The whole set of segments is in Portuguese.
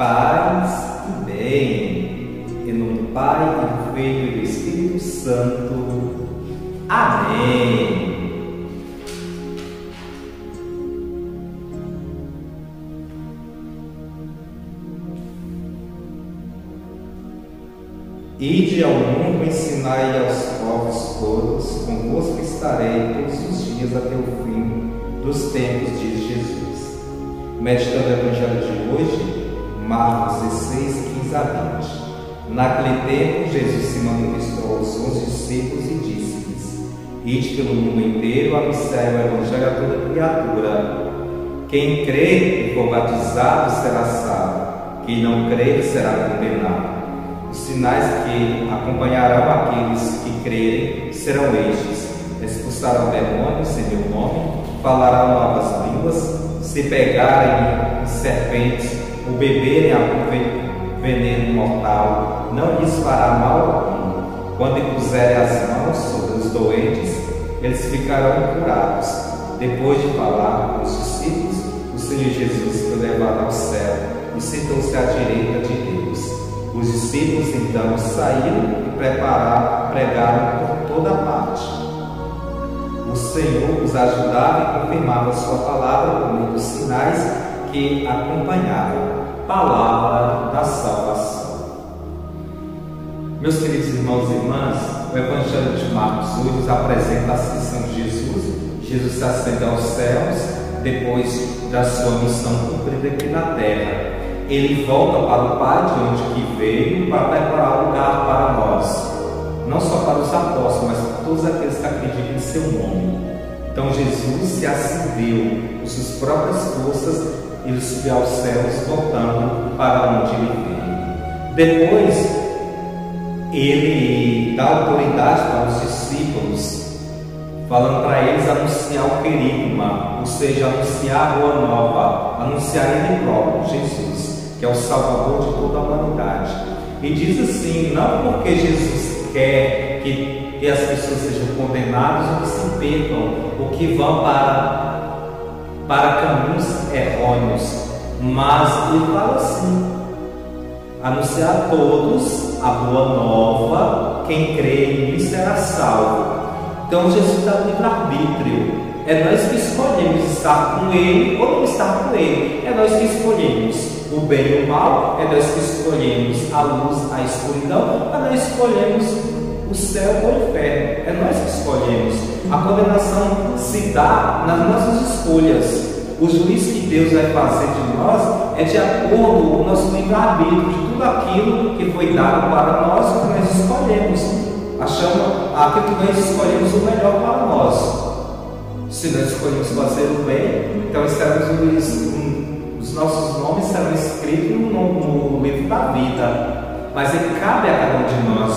Paz e bem, em nome do Pai, e do Filho e do Espírito Santo. Amém. Ide ao mundo, ensinai aos povos todos, convosco estarei todos os dias até o fim dos tempos, diz Jesus. Meditando o Evangelho de hoje, Marcos 16, 15 a 20. Naquele tempo, Jesus se manifestou aos 11 discípulos e disse-lhes: Ide pelo mundo inteiro, anunciai o Evangelho a toda criatura. Quem crer e for batizado será salvo, quem não crer será condenado. Os sinais que acompanharão aqueles que crerem serão estes: expulsarão demônios em meu nome, falarão novas línguas, se pegarem em serpentes ou beberem algum veneno mortal, não lhes fará mal algum. Quando impuserem as mãos sobre os doentes, eles ficarão curados. Depois de falar com os discípulos, o Senhor Jesus foi levado ao céu e sentou-se à direita de Deus. Os discípulos então saíram e pregaram por toda parte. O Senhor os ajudava e confirmava a sua palavra por meio dos sinais que acompanhavam. Palavra da salvação. Meus queridos irmãos e irmãs, o Evangelho de Marcos hoje nos apresenta a ascensão de Jesus. Jesus se ascende aos céus depois da sua missão cumprida aqui na terra. Ele volta para o Pai de onde que veio para preparar lugar para nós, não só para os apóstolos, mas para todos aqueles que acreditam em seu nome. Então Jesus se ascendeu com suas próprias forças, ele subiu aos céus, voltando para onde ele veio. Depois ele dá autoridade para os discípulos, falando para eles anunciar o querigma, ou seja, anunciar a boa nova, anunciar ele próprio, Jesus, que é o Salvador de toda a humanidade. E diz assim: não porque Jesus quer que as pessoas sejam condenadas ou que se percam, ou que vão para caminhos errôneos, mas ele fala assim: anunciar a todos a boa nova, quem crê em mim será salvo. Então Jesus dá livre-arbítrio. É nós que escolhemos estar com Ele ou não estar com Ele. É nós que escolhemos o bem e o mal. É nós que escolhemos a luz, a escuridão. É nós que escolhemos o céu ou o inferno. É nós que escolhemos. A condenação se dá nas nossas escolhas. O juízo que Deus vai fazer de nós é de acordo com o nosso livre-arbítrio, de tudo aquilo que foi dado para nós, o que nós escolhemos. Achamos aquilo que nós escolhemos o melhor para nós. Se nós escolhemos fazer o bem, então os nossos nomes serão escritos no livro da vida. Mas ele cabe a cada um de nós.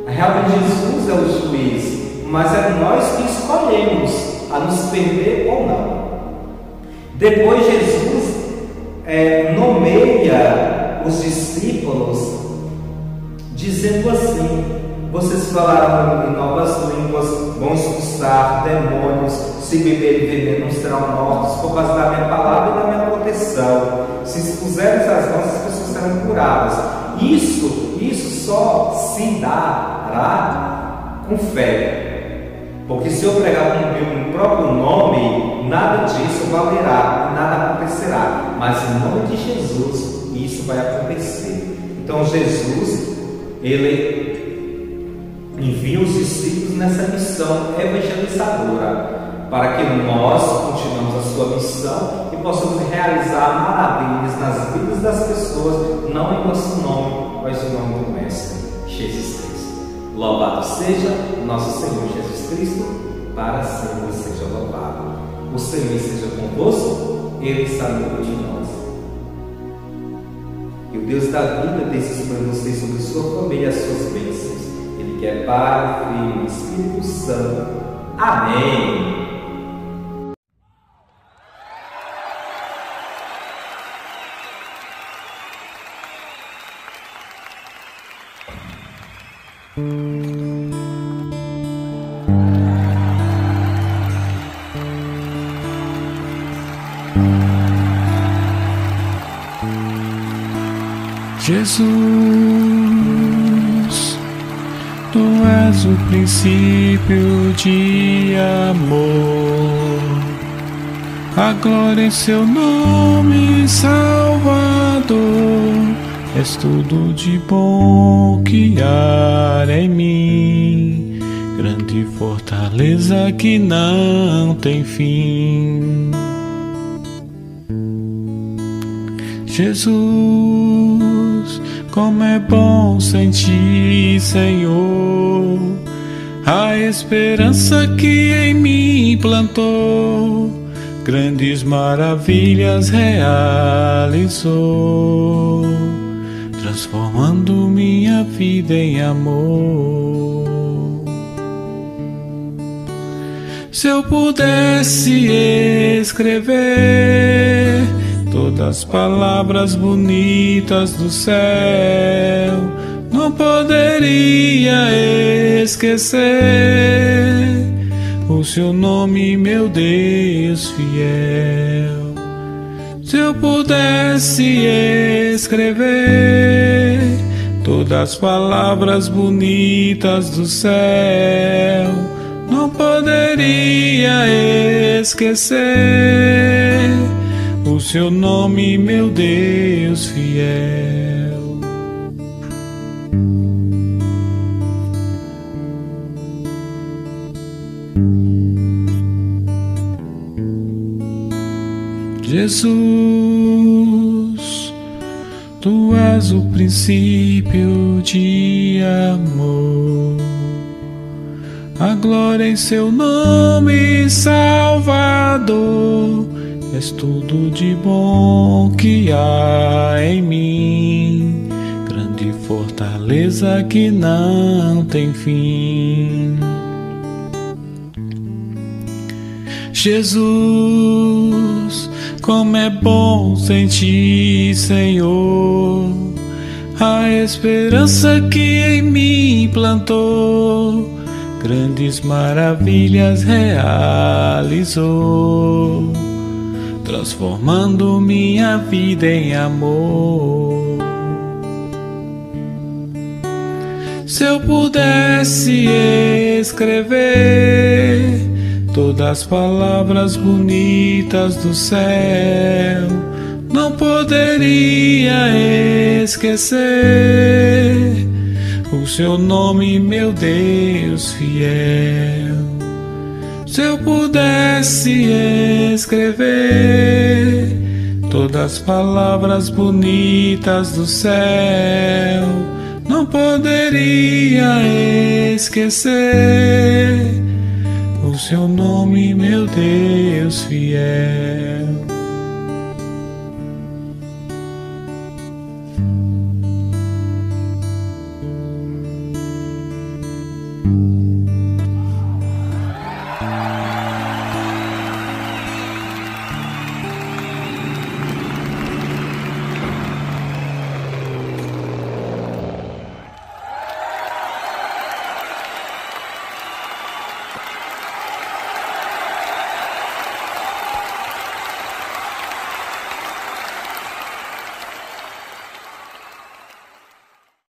Realmente Jesus é o juiz, mas é nós que escolhemos a nos perder ou não. Depois Jesus nomeia os discípulos dizendo assim: vocês falarão em novas línguas, vão expulsar demônios, se beberem veneno não serão mortos, por causa da minha palavra e da minha proteção. Se expuserem as mãos, as pessoas serão curadas. Isso só se dará com fé. Porque se eu pregar com o meu próprio nome, nada disso valerá, nada acontecerá. Mas em nome de Jesus, isso vai acontecer. Então Jesus, ele envia os discípulos nessa missão evangelizadora, para que nós continuemos a sua missão e possamos realizar maravilhas nas vidas das pessoas, não em nosso nome, mas em nome do Mestre Jesus Cristo. Louvado seja nosso Senhor Jesus Cristo, para sempre seja louvado. O Senhor esteja convosco, Ele está no meio de nós. E o Deus da vida desses para você sobre sua família e as suas bênçãos. Ele que é Pai, Filho e Espírito Santo. Amém. Jesus, Tu és o princípio de amor. A glória em Seu nome, Salvador. És tudo de bom que há em mim, grande fortaleza que não tem fim. Jesus, como é bom sentir, Senhor, a esperança que em mim plantou, grandes maravilhas realizou, transformando minha vida em amor. Se eu pudesse escrever todas as palavras bonitas do céu, não poderia esquecer o Seu nome, meu Deus fiel. Se eu pudesse escrever todas as palavras bonitas do céu, não poderia esquecer o Seu nome, meu Deus fiel. Jesus, Tu és o princípio de amor. A glória em Seu nome, Salvador. És tudo de bom que há em mim, grande fortaleza que não tem fim. Jesus, como é bom sentir, Senhor, a esperança que em mim plantou, grandes maravilhas realizou, transformando minha vida em amor. Se eu pudesse escrever todas as palavras bonitas do céu, não poderia esquecer o Seu nome, meu Deus fiel. Se eu pudesse escrever todas as palavras bonitas do céu, não poderia esquecer o Seu nome, meu Deus fiel.